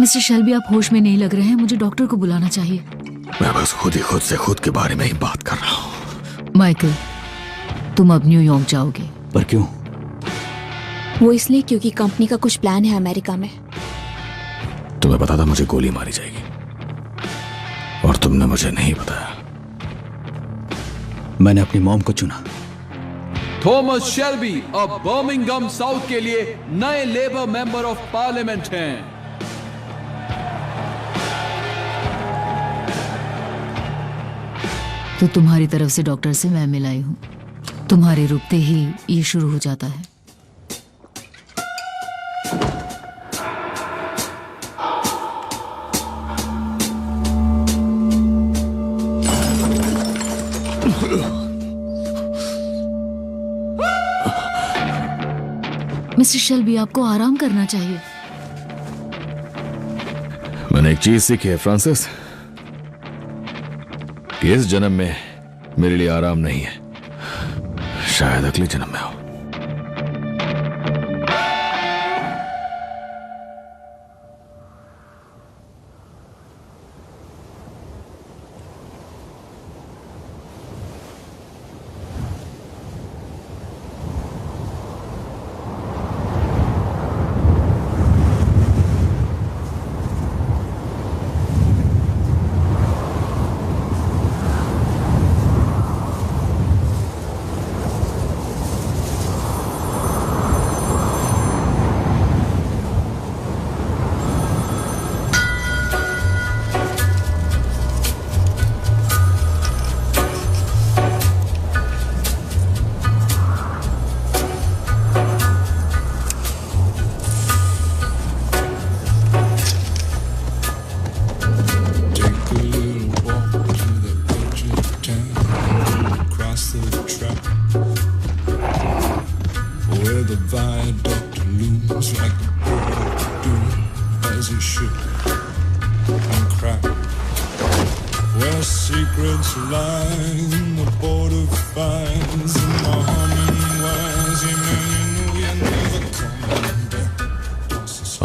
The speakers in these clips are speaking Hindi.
मिस्टर शेल्बी, आप होश में नहीं लग रहे हैं, मुझे डॉक्टर को बुलाना चाहिए। मैं बस खुद से खुद के बारे में ही बात कर रहा हूँ। माइकल, तुम अब न्यूयॉर्क जाओगे। पर क्यों? वो इसलिए क्योंकि कंपनी का कुछ प्लान है अमेरिका में। तुम्हें पता था मुझे गोली मारी जाएगी और तुमने मुझे नहीं बताया। मैंने अपनी मॉम को चुना। थॉमस शेल्बी अब बर्मिंघम साउथ के लिए नए लेबर मेंबर ऑफ पार्लियामेंट हैं। तो तुम्हारी तरफ से डॉक्टर से मैं मिलाई हूँ। तुम्हारे रुकते ही ये शुरू हो जाता है। मिस्टर शेल्बी, आपको आराम करना चाहिए। मैंने एक चीज सीखी है फ्रांसिस, कि इस जन्म में मेरे लिए आराम नहीं है, शायद अगले जन्म में हो।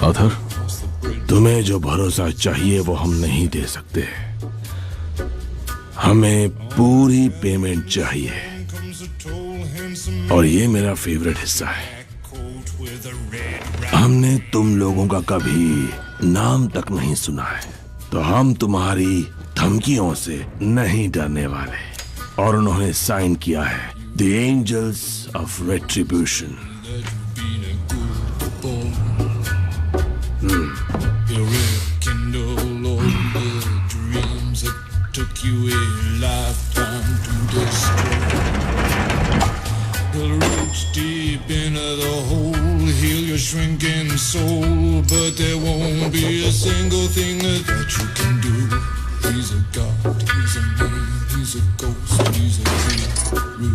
आथर, तुम्हें जो भरोसा चाहिए वो हम नहीं दे सकते। हमें पूरी पेमेंट चाहिए और ये मेरा फेवरेट हिस्सा है। हमने तुम लोगों का कभी नाम तक नहीं सुना है, तो हम तुम्हारी धमकियों से नहीं डरने वाले। और उन्होंने साइन किया है the angels of retribution. Shrinking soul, but there won't be a single thing that you can do. He's a god, he's a man, he's a ghost, he's a guru.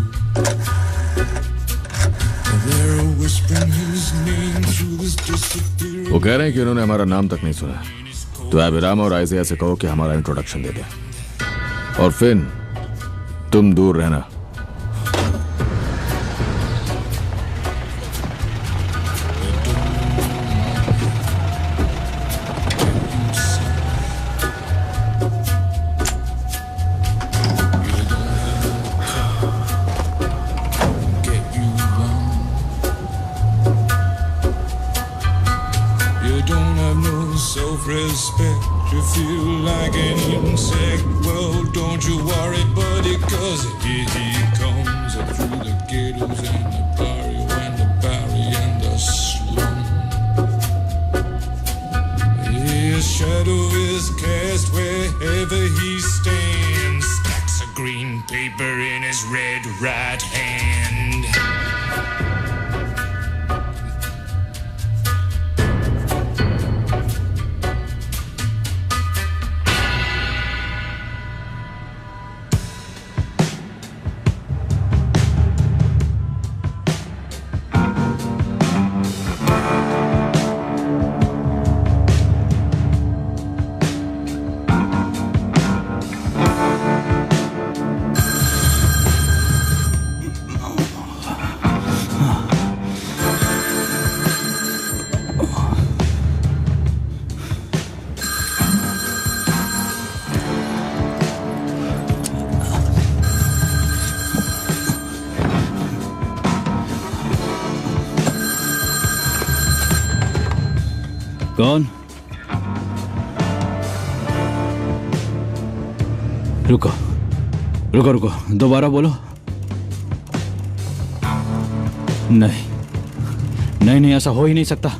They're whispering his name through this disappearing. वो कह रहे हैं कि उन्होंने हमारा नाम तक नहीं सुना, तो अबिराम और आइज़िया से कहो कि हमारा इंट्रोडक्शन दे दें। और फिन, तुम दूर रहना। Self-respect, you feel like an insect. Well, don't you worry, buddy, cause here he comes up through the ghettos and the barrio and the barry and the slum. His shadow is cast wherever he stands. Stacks of green paper in his red right hand. कौन? रुको रुको रुको, दोबारा बोलो। नहीं नहीं नहीं, ऐसा हो ही नहीं सकता।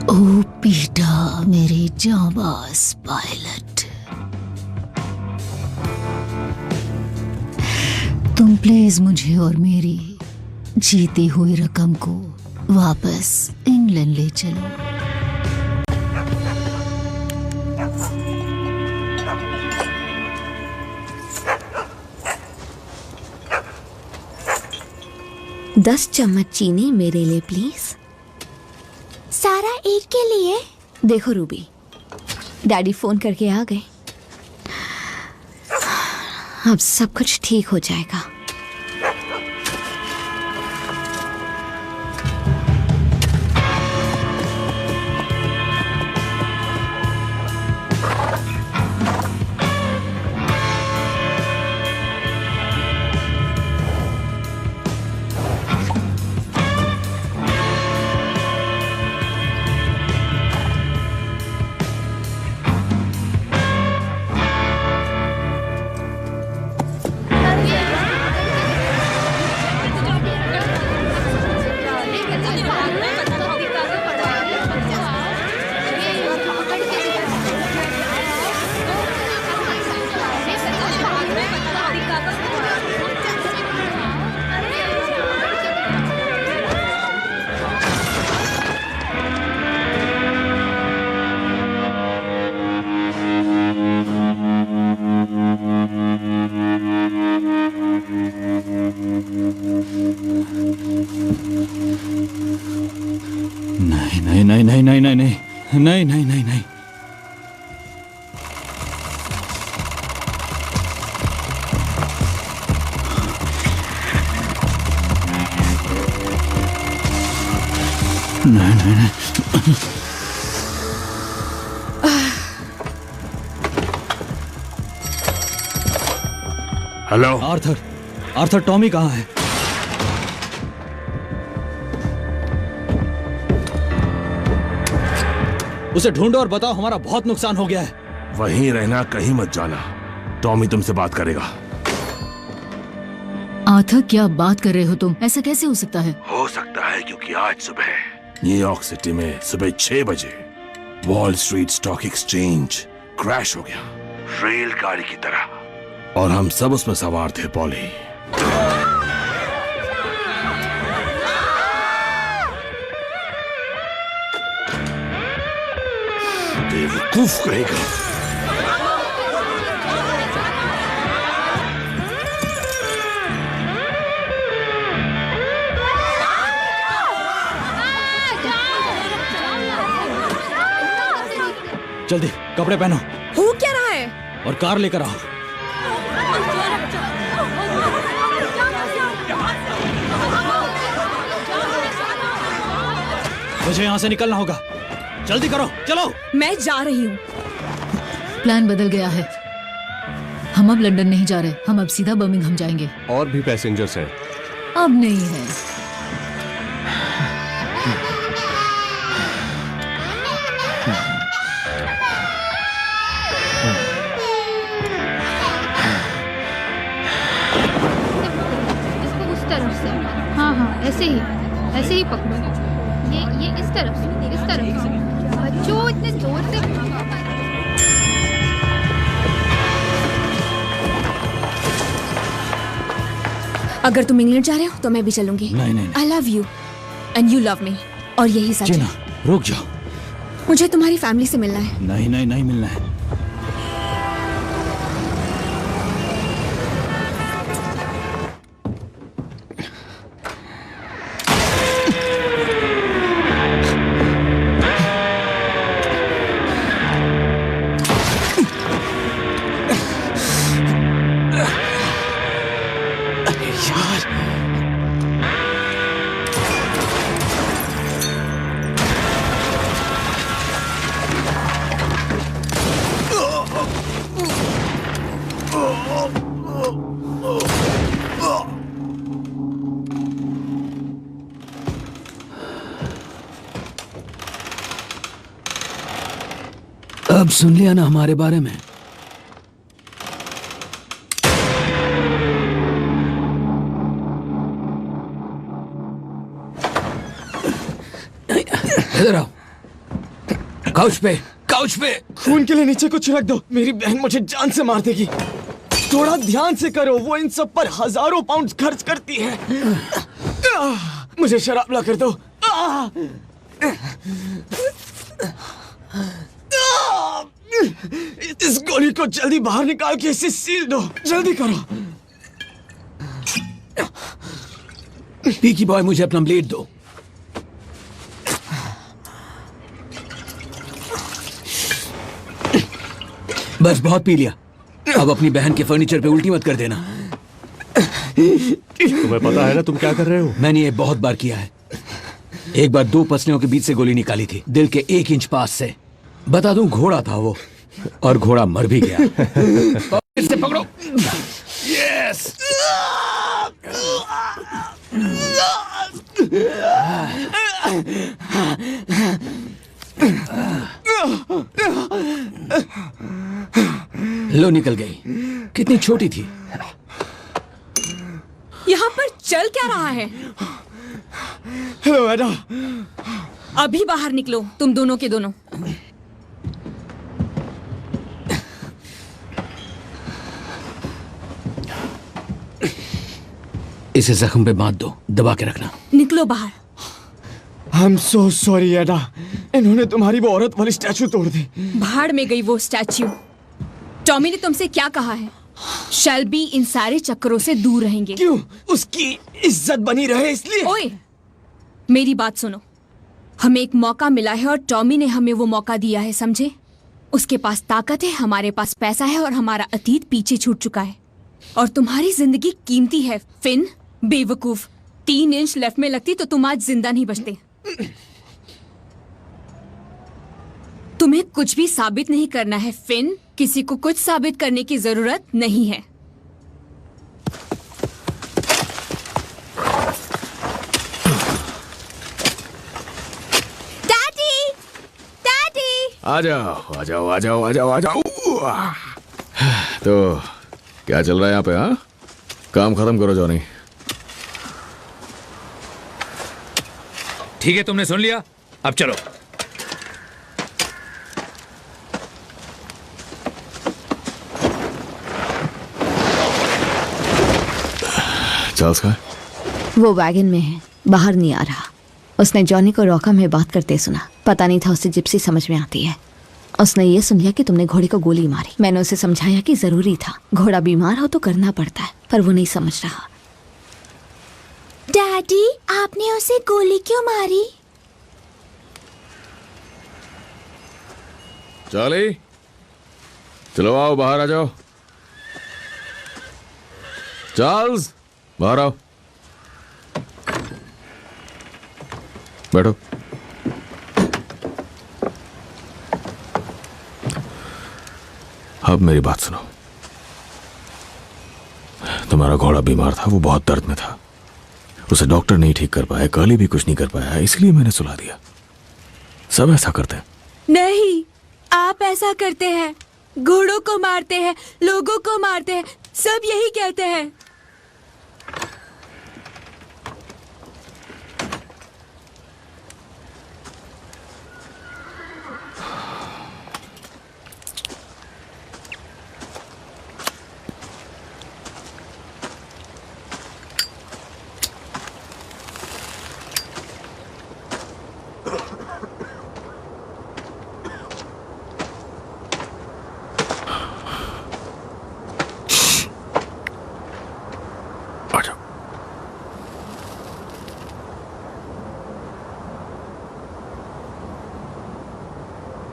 ओ पीटा मेरे जाबाज पायलट, तुम प्लीज मुझे और मेरी जीती हुई रकम को वापस इंग्लैंड ले चलो। दस चम्मच चीनी मेरे लिए प्लीज। सारा एक के लिए। देखो रूबी, डैडी फोन करके आ गए। अब सब कुछ ठीक हो जाएगा। नहीं नहीं नहीं नहीं नहीं नहीं नहीं नहीं नहीं नहीं। नहीं नहीं नहीं। हेलो आर्थर, आर्थर टॉमी कहाँ है? उसे ढूंढो और बताओ हमारा बहुत नुकसान हो गया है। वहीं रहना, कहीं मत जाना। टॉमी तुमसे बात करेगा। आर्थर क्या बात कर रहे हो तुम? ऐसा कैसे हो सकता है? हो सकता है क्योंकि आज सुबह न्यूयॉर्क सिटी में सुबह 6 बजे wall street stock exchange crash हो गया, रेलगाड़ी की तरह, और हम सब उसमें सवार थे। पॉली, बेवकूफ कहेगा। जल्दी कपड़े पहनो। हो क्या रहा है? और कार लेकर आओ। मुझे यहाँ से निकलना होगा, जल्दी करो, चलो। मैं जा रही हूँ। प्लान बदल गया है। हम अब लंदन नहीं जा रहे, हम अब सीधा बर्मिंघम जाएंगे। और भी पैसेंजर्स हैं। अब नहीं है। इसको उस तरफ से, हाँ हाँ ऐसे ही पकड़ो। ये इस तरफ से। बच्चों इतने जोर से। अगर तुम इंग्लैंड जा रहे हो तो मैं भी चलूंगी। नहीं नहीं I love you and you love me, और यही सच जीना, है। रुक जाओ। मुझे तुम्हारी फैमिली से मिलना है। नहीं नहीं नहीं मिलना है। अब सुन लिया ना हमारे बारे में। इधर आओ। काउच पे, काउच पे। खून के लिए नीचे को छिड़क दो, मेरी बहन मुझे जान से मार देगी। थोड़ा ध्यान से करो, वो इन सब पर हजारों पाउंड खर्च करती है। मुझे शराब ला कर दो। इस गोली को जल्दी बाहर निकाल के इसे सील दो, जल्दी करो। पीकी बॉय, मुझे अपना ब्लेड दो। बस बहुत पी लिया। अब अपनी बहन के फर्नीचर पे उल्टी मत कर देना। तुम्हें पता है ना तुम क्या कर रहे हो? मैंने ये बहुत बार किया है। एक बार 2 पसलियों के बीच से गोली निकाली थी, दिल के 1 इंच पास से। बता दूं, घोड़ा था वो, और घोड़ा मर भी गया। फिर से पकड़ो। यस। लो, निकल गई। कितनी छोटी थी। यहाँ पर चल क्या रहा है? हेलो एडा। अभी बाहर निकलो, तुम दोनों के दोनों। इसे जख्म पे बांध दो, दबा के रखना। निकलो बाहर। I'm so sorry एडा, इन्होंने तुम्हारी वो औरत वाली स्टैचू तोड़ दी। भाड़ में गई वो स्टैच्यू। टॉमी ने तुमसे क्या कहा है? शेल्बी इन सारे चक्करों से दूर रहेंगे। क्यों? उसकी इज्जत बनी रहे इसलिए। ओए, मेरी बात सुनो। हमें एक मौका मिला है और टॉमी ने हमें वो मौका दिया है, समझे? उसके पास ताकत है, हमारे पास पैसा है और हमारा अतीत पीछे छूट चुका है। और तुम्हारी जिंदगी कीमती है, फिन। बेवकूफ, 3 इंच लेफ्ट में लगती तो तुम आज जिंदा नहीं बचते। तुम्हें कुछ भी साबित नहीं करना है, फिन। किसी को कुछ साबित करने की जरूरत नहीं है। Daddy, daddy. आ जाओ, आ जाओ, आ जाओ, आ जाओ, आ जाओ। तो क्या चल रहा है यहाँ पे? हाँ, काम खत्म करो जॉनी। ठीक है, तुमने सुन लिया, अब चलो। चार्ल्स का? वो वैगन में है, बाहर नहीं आ रहा। उसने जॉनी को रॉका में बात करते सुना। पता नहीं था उसे जिप्सी समझ में आती है। उसने ये सुन लिया कि तुमने घोड़े को गोली मारी। मैंने उसे समझाया कि जरूरी था, घोड़ा बीमार हो तो करना पड़ता है, पर वो नहीं समझ रहा। डैडी, आपने उसे गोली क्यों मारी? चार्ली, चलो आओ, बाहर आ जाओ। चार्ल्स, बाहर आओ। बैठो। अब मेरी बात सुनो। तुम्हारा घोड़ा बीमार था, वो बहुत दर्द में था। उसे डॉक्टर नहीं ठीक कर पाया, कर्ली भी कुछ नहीं कर पाया, इसलिए मैंने सुला दिया। सब ऐसा करते हैं। नहीं, आप ऐसा करते हैं। घोड़ों को मारते हैं, लोगों को मारते हैं, सब यही कहते हैं।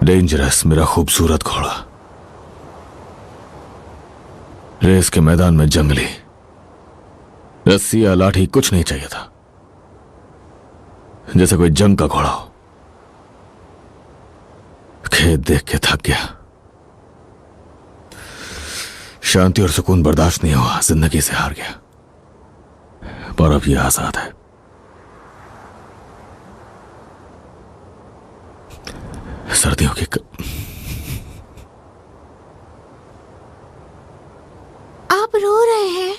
डेंजरस, मेरा खूबसूरत घोड़ा। रेस के मैदान में जंगली, रस्सी या लाठी कुछ नहीं चाहिए था, जैसे कोई जंग का घोड़ा हो। खेत देख के थक गया, शांति और सुकून बर्दाश्त नहीं हुआ, जिंदगी से हार गया, पर अब यह आजाद है। सर्दियों की आप रो रहे हैं?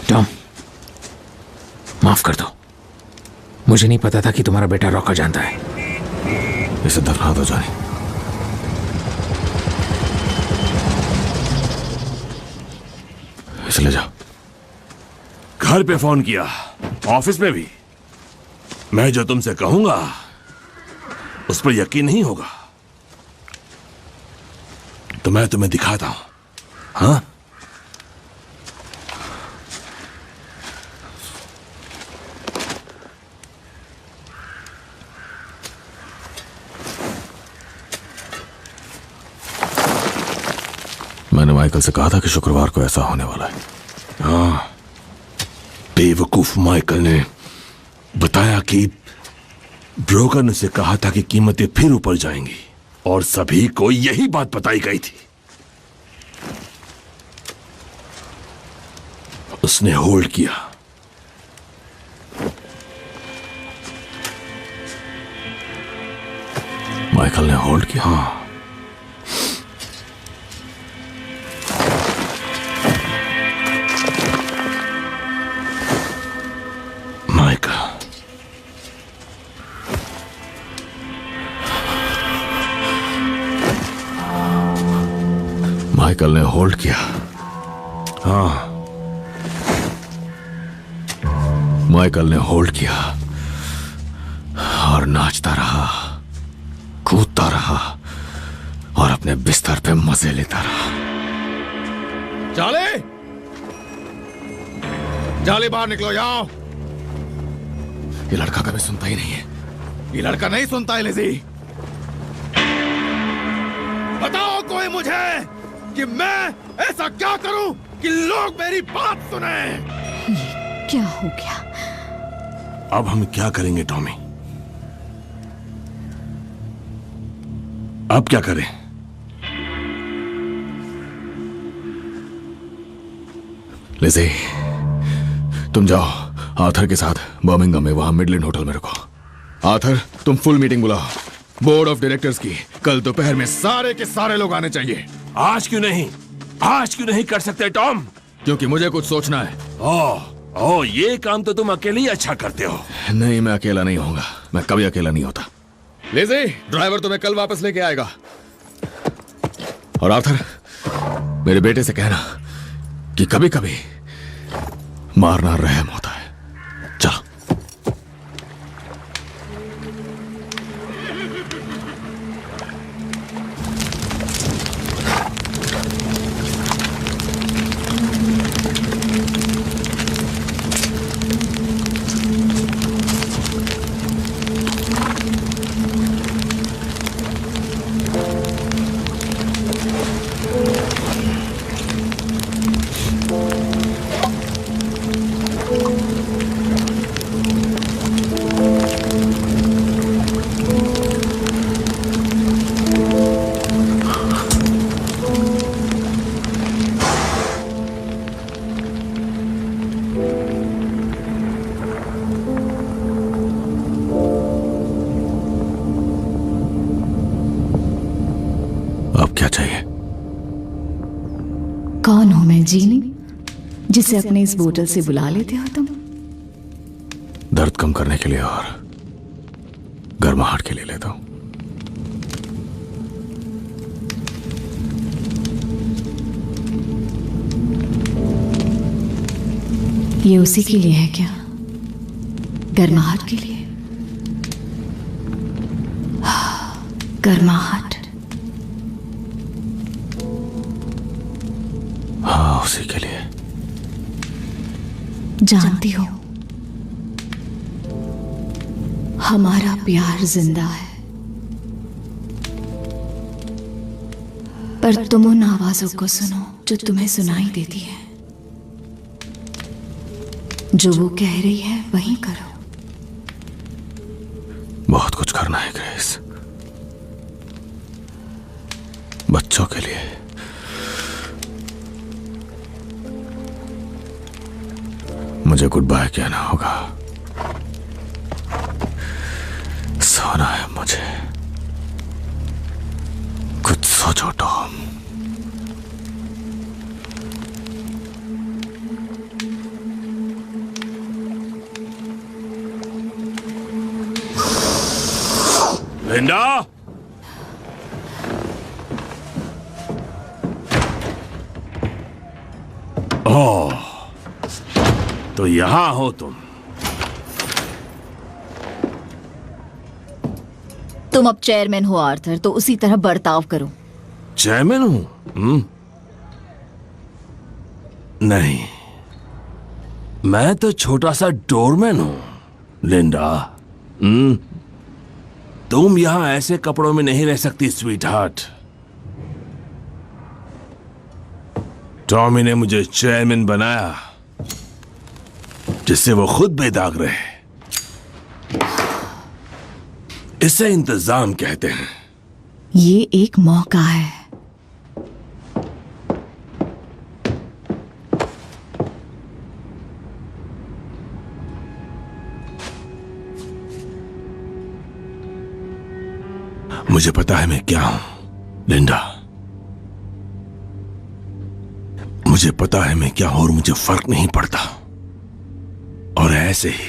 टॉम, माफ कर दो। मुझे नहीं पता था कि तुम्हारा बेटा रॉकर जानता है। इसे दफना दो जॉनी। इसे ले जाओ। घर पे फोन किया, ऑफिस में भी। मैं जो तुमसे कहूंगा उस पर यकीन नहीं होगा, तो मैं तुम्हें दिखाता हूं। हाँ, मैंने माइकल से कहा था कि शुक्रवार को ऐसा होने वाला है। हाँ, बेवकूफ माइकल ने बताया कि ब्रोकर ने उसे कहा था कि कीमतें फिर ऊपर जाएंगी, और सभी को यही बात बताई गई थी। उसने होल्ड किया। माइकल ने होल्ड किया? हाँ, माइकल ने होल्ड किया। हाँ, माइकल ने होल्ड किया और नाचता रहा, कूदता रहा और अपने बिस्तर पे मजे लेता रहा। जाले, जाले बाहर निकलो, जाओ। ये लड़का कभी सुनता ही नहीं है। ये लड़का नहीं सुनता है लिज़ी। बताओ कोई मुझे कि मैं ऐसा क्या करूं कि लोग मेरी बात सुने। क्या हो गया? अब हम क्या करेंगे टॉमी? अब क्या करें? लिज़ी, तुम जाओ आर्थर के साथ बर्मिंघम में, वहां मिडलैंड होटल में रुको। आर्थर, तुम फुल मीटिंग बुलाओ बोर्ड ऑफ डायरेक्टर्स की। कल दोपहर में सारे के सारे लोग आने चाहिए। आज क्यों नहीं? आज क्यों नहीं कर सकते टॉम? क्योंकि मुझे कुछ सोचना है। ओह, ये काम तो तुम अकेले ही अच्छा करते हो। नहीं, मैं अकेला नहीं होऊंगा। मैं कभी अकेला नहीं होता। लिज़ी, ड्राइवर तुम्हें कल वापस लेके आएगा। और आर्थर, मेरे बेटे से कहना कि कभी कभी मारना रहम होता है। चलो। अब क्या चाहिए? कौन हूं मैं जीनी, जिसे अपने इस बोतल से बुला लेते हो तुम? दर्द कम करने के लिए और गर्माहट के लिए लेता हूं। ये उसी के लिए है क्या? गर्माहट के लिए? गर्माहट उसी के लिए। जानती हो, हमारा प्यार जिंदा है, पर तुम उन आवाजों को सुनो जो तुम्हें सुनाई देती है। जो वो कह रही है वही करो। बहुत कुछ करना है ग्रेस, बच्चों के लिए। मुझे गुड बाय कहना होगा। सोना है मुझे। कुछ सोचो टॉम। लिंडा, ओह, तो यहां हो तुम। तुम अब चेयरमैन हो आर्थर, तो उसी तरह बर्ताव करो। चेयरमैन हूं? नहीं, मैं तो छोटा सा डोरमैन हूं लिंडा। तुम यहां ऐसे कपड़ों में नहीं रह सकती स्वीट हार्ट। टॉमी ने मुझे चेयरमैन बनाया जिससे वो खुद बेदाग रहे। इसे इंतजाम कहते हैं। ये एक मौका है। मुझे पता है मैं क्या हूं लिंडा। मुझे पता है मैं क्या हूं और मुझे फर्क नहीं पड़ता। और ऐसे ही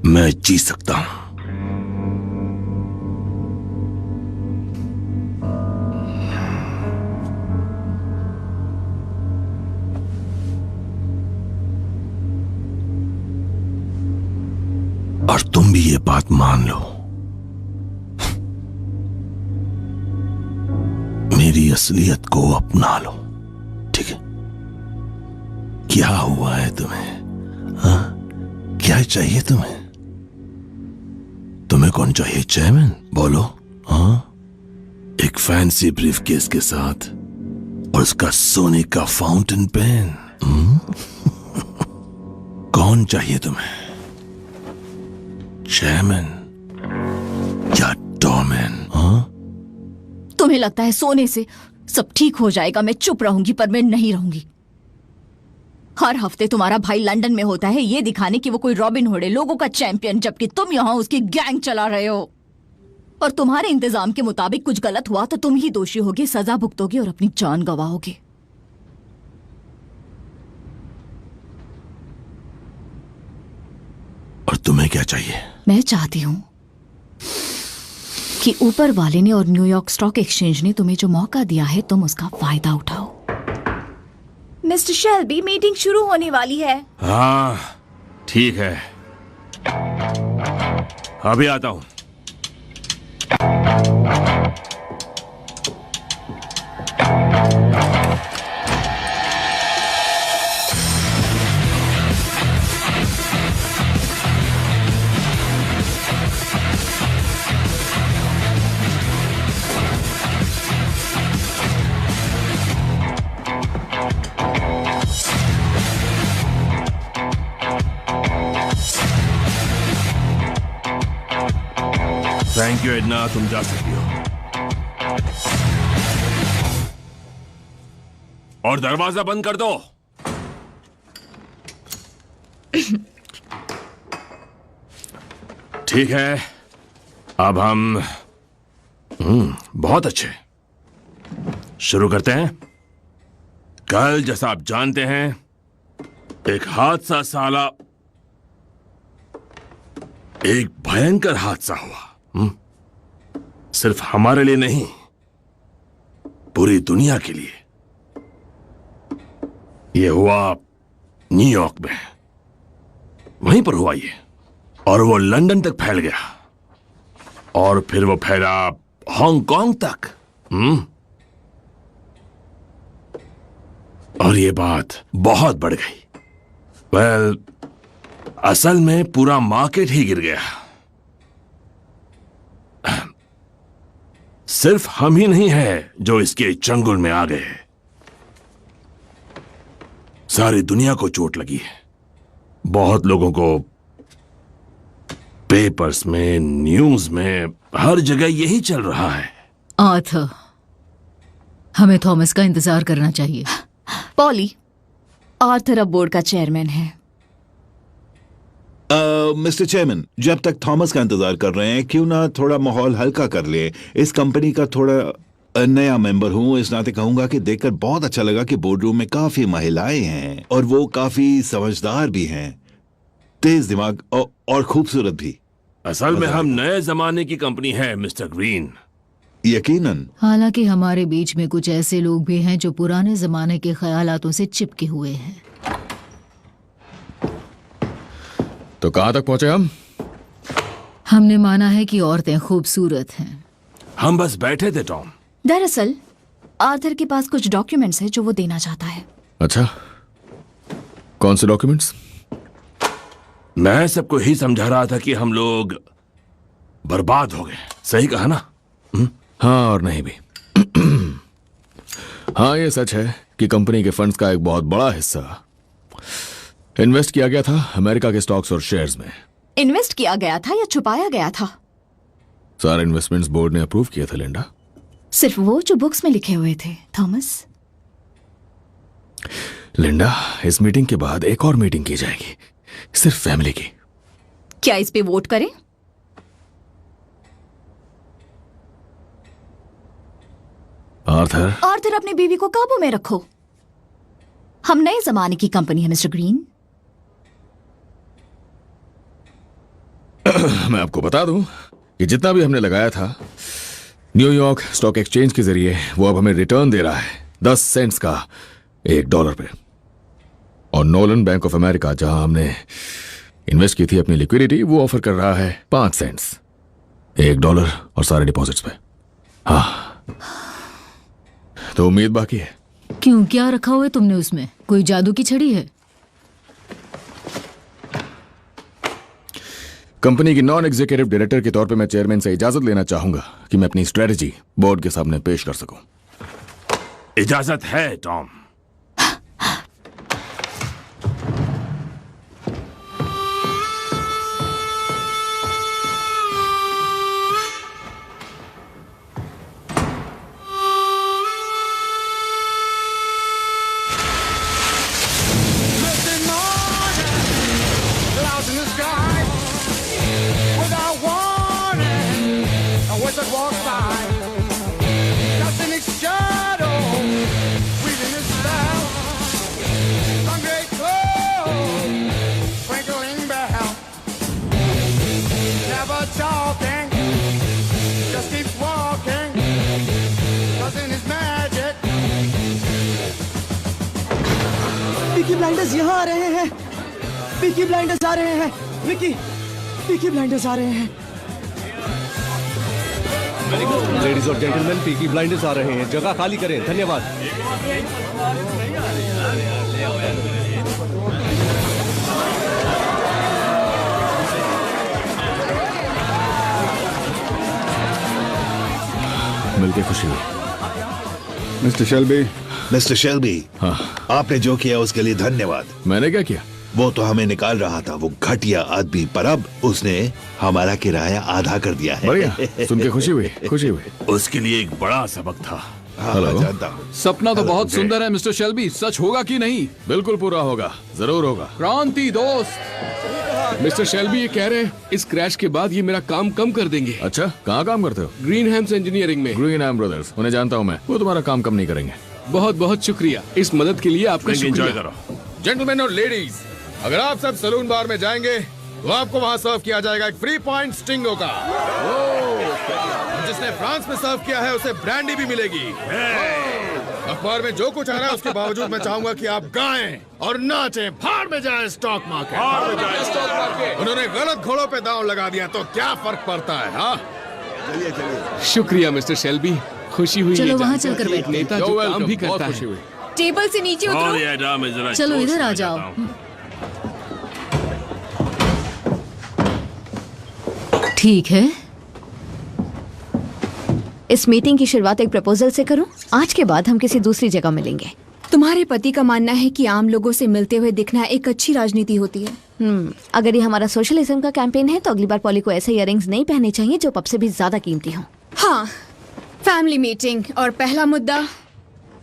मैं जी सकता हूं। और तुम भी ये बात मान लो, मेरी असलियत को अपना लो, ठीक है? क्या हुआ है तुम्हें? हाँ? क्या चाहिए तुम्हें? तुम्हें कौन चाहिए चेयरमैन? बोलो। हाँ? एक फैंसी ब्रीफकेस के साथ और उसका सोने का फाउंटेन पेन। कौन चाहिए तुम्हें? चेयरमैन या डॉमैन? हाँ? तुम्हें लगता है सोने से सब ठीक हो जाएगा? मैं चुप रहूंगी, पर मैं नहीं रहूंगी। हर हफ्ते तुम्हारा भाई लंदन में होता है ये दिखाने कि वो कोई रॉबिन हुड है, लोगों का चैंपियन, जबकि तुम यहां उसकी गैंग चला रहे हो। और तुम्हारे इंतजाम के मुताबिक कुछ गलत हुआ तो तुम ही दोषी होगे, सजा भुगतोगे और अपनी जान गंवाओगे। और तुम्हें क्या चाहिए? मैं चाहती हूं कि ऊपर वाले ने और न्यूयॉर्क स्टॉक एक्सचेंज ने तुम्हें जो मौका दिया है, तुम उसका फायदा उठाओ। मिस्टर शेल्बी, मीटिंग शुरू होने वाली है। हाँ ठीक है, अभी आता हूं। थैंक यू एडना, तुम जा सकती हो। और दरवाजा बंद कर दो। ठीक है, अब हम बहुत अच्छे, शुरू करते हैं। कल जैसा आप जानते हैं एक हादसा, साला एक भयंकर हादसा हुआ। सिर्फ हमारे लिए नहीं, पूरी दुनिया के लिए। यह हुआ न्यूयॉर्क में, वहीं पर हुआ ये, और वो लंदन तक फैल गया, और फिर वो फैला हांगकांग तक। और ये बात बहुत बढ़ गई। वेल, असल में पूरा मार्केट ही गिर गया। सिर्फ हम ही नहीं है जो इसके चंगुल में आ गए, सारी दुनिया को चोट लगी है। बहुत लोगों को पेपर्स में, न्यूज में, हर जगह यही चल रहा है। आर्थर, हमें थॉमस का इंतजार करना चाहिए। पॉली, आर्थर अब बोर्ड का चेयरमैन है। मिस्टर चेयरमैन, जब तक थॉमस का इंतजार कर रहे हैं, क्यों ना थोड़ा माहौल हल्का कर ले। इस कंपनी का थोड़ा नया मेंबर हूं, इस नाते कहूंगा कि देखकर बहुत अच्छा लगा कि बोर्ड रूम में काफी महिलाएं हैं और वो काफी समझदार भी हैं, तेज दिमाग और खूबसूरत भी। असल में हम नए जमाने की कंपनी है मिस्टर ग्रीन। यकीनन। हालांकि हमारे बीच में कुछ ऐसे लोग भी हैं जो पुराने जमाने के ख्यालातों से चिपके हुए हैं। तो कहां तक पहुंचे हम? हमने माना है कि औरतें खूबसूरत हैं। हम बस बैठे थे टॉम। दरअसल आर्थर के पास कुछ डॉक्यूमेंट्स हैं जो वो देना चाहता है। अच्छा, कौन से डॉक्यूमेंट्स? मैं सबको ही समझा रहा था कि हम लोग बर्बाद हो गए। सही कहा ना? हाँ और नहीं भी। हाँ, ये सच है कि कंपनी के फंड्स का एक बहुत बड़ा हिस्सा इन्वेस्ट किया गया था अमेरिका के स्टॉक्स और शेयर्स में। इन्वेस्ट किया गया था या छुपाया गया था? सारे इन्वेस्टमेंट्स बोर्ड ने अप्रूव किए थे लिंडा। सिर्फ वो जो बुक्स में लिखे हुए थे, थॉमस। लिंडा, इस मीटिंग के बाद एक और मीटिंग की जाएगी, सिर्फ फैमिली की। क्या इस पे वोट करें? आर्थर, आर्थर, अपनी बीवी को काबू में रखो। हम नए जमाने की कंपनी है मिस्टर ग्रीन। मैं आपको बता दूं कि जितना भी हमने लगाया था न्यूयॉर्क स्टॉक एक्सचेंज के जरिए, वो अब हमें रिटर्न दे रहा है 10 सेंट्स का $1 पे। और नोलन बैंक ऑफ अमेरिका, जहां हमने इन्वेस्ट की थी अपनी लिक्विडिटी, वो ऑफर कर रहा है 5 सेंट्स $1 और सारे डिपॉजिट्स पे। हाँ, तो उम्मीद बाकी है। क्यों, क्या रखा हुआ है तुमने उसमें? कोई जादू की छड़ी है? कंपनी की नॉन एग्जीक्यूटिव डायरेक्टर के तौर पे मैं चेयरमैन से इजाजत लेना चाहूंगा कि मैं अपनी स्ट्रेटजी बोर्ड के सामने पेश कर सकूं। इजाजत है टॉम। पीकी ब्लाइंडर्स यहाँ आ रहे हैं। पीकी ब्लाइंडर्स आ रहे हैं। विकी, पीकी ब्लाइंडर्स आ रहे हैं। लेडीज और जेंटलमैन, पीकी ब्लाइंडर्स आ रहे हैं। जगह खाली करें। धन्यवाद। मिलके खुशी हुई। मिस्टर शेल्बी, हाँ, आपने जो किया उसके लिए धन्यवाद। मैंने क्या किया? वो तो हमें निकाल रहा था, वो घटिया आदमी, पर अब उसने हमारा किराया आधा कर दिया है। बढ़िया, सुन के खुशी हुई, खुशी हुई। उसके लिए एक बड़ा सबक था। हाँ, जानता हूँ। सपना तो बहुत सुंदर है मिस्टर शेल्बी, सच होगा कि नहीं? बिल्कुल पूरा होगा, जरूर होगा। क्रांति दोस्त। मिस्टर शेल्बी ये कह रहे हैं इस क्रैश के बाद ये मेरा काम कम कर देंगे। अच्छा, कहाँ काम करते हो? ग्रीन हैम्स इंजीनियरिंग में। ग्रीन हैम ब्रदर्स, उन्हें जानता हूँ मैं, वो तुम्हारा काम कम नहीं करेंगे। बहुत बहुत शुक्रिया इस मदद के लिए, आपका शुक्रिया। एंजॉय करो। जेंटलमैन और लेडीज, अगर आप सब सलून बार में जाएंगे तो आपको वहाँ सर्व किया जाएगा एक फ्री पॉइंट स्टिंगो का। जिसने फ्रांस में सर्व किया है उसे ब्रांडी भी मिलेगी। अखबार में जो कुछ आ रहा है उसके बावजूद मैं चाहूंगा कि आप गाएं और नाचें। फाड़ में जाए स्टॉक मार्केट। उन्होंने गलत घोड़ों पे दांव लगा दिया तो क्या फर्क पड़ता है? हाँ, चलिए चलिए। शुक्रिया मिस्टर शेल्बी, खुशी हुई। चलो ये वहाँ जानकर चलकर कि एक बैठते हैं। नेता जो काम भी करता है। टेबल से नीचे और उतरो। एडा, मैं जरा चलो जोश इधर आ में जाओ। जाता हूं। ठीक है, इस मीटिंग की शुरुआत एक प्रपोजल से करूं? आज के बाद हम किसी दूसरी जगह मिलेंगे। तुम्हारे पति का मानना है कि आम लोगों से मिलते हुए दिखना एक अच्छी राजनीति होती है। अगर ये हमारा सोशलिज्म का कैंपेन है तो अगली बार पॉली को ऐसे इयररिंग्स नहीं पहने चाहिए जो पब से भी ज्यादा कीमती हो। हाँ, फैमिली मीटिंग और पहला मुद्दा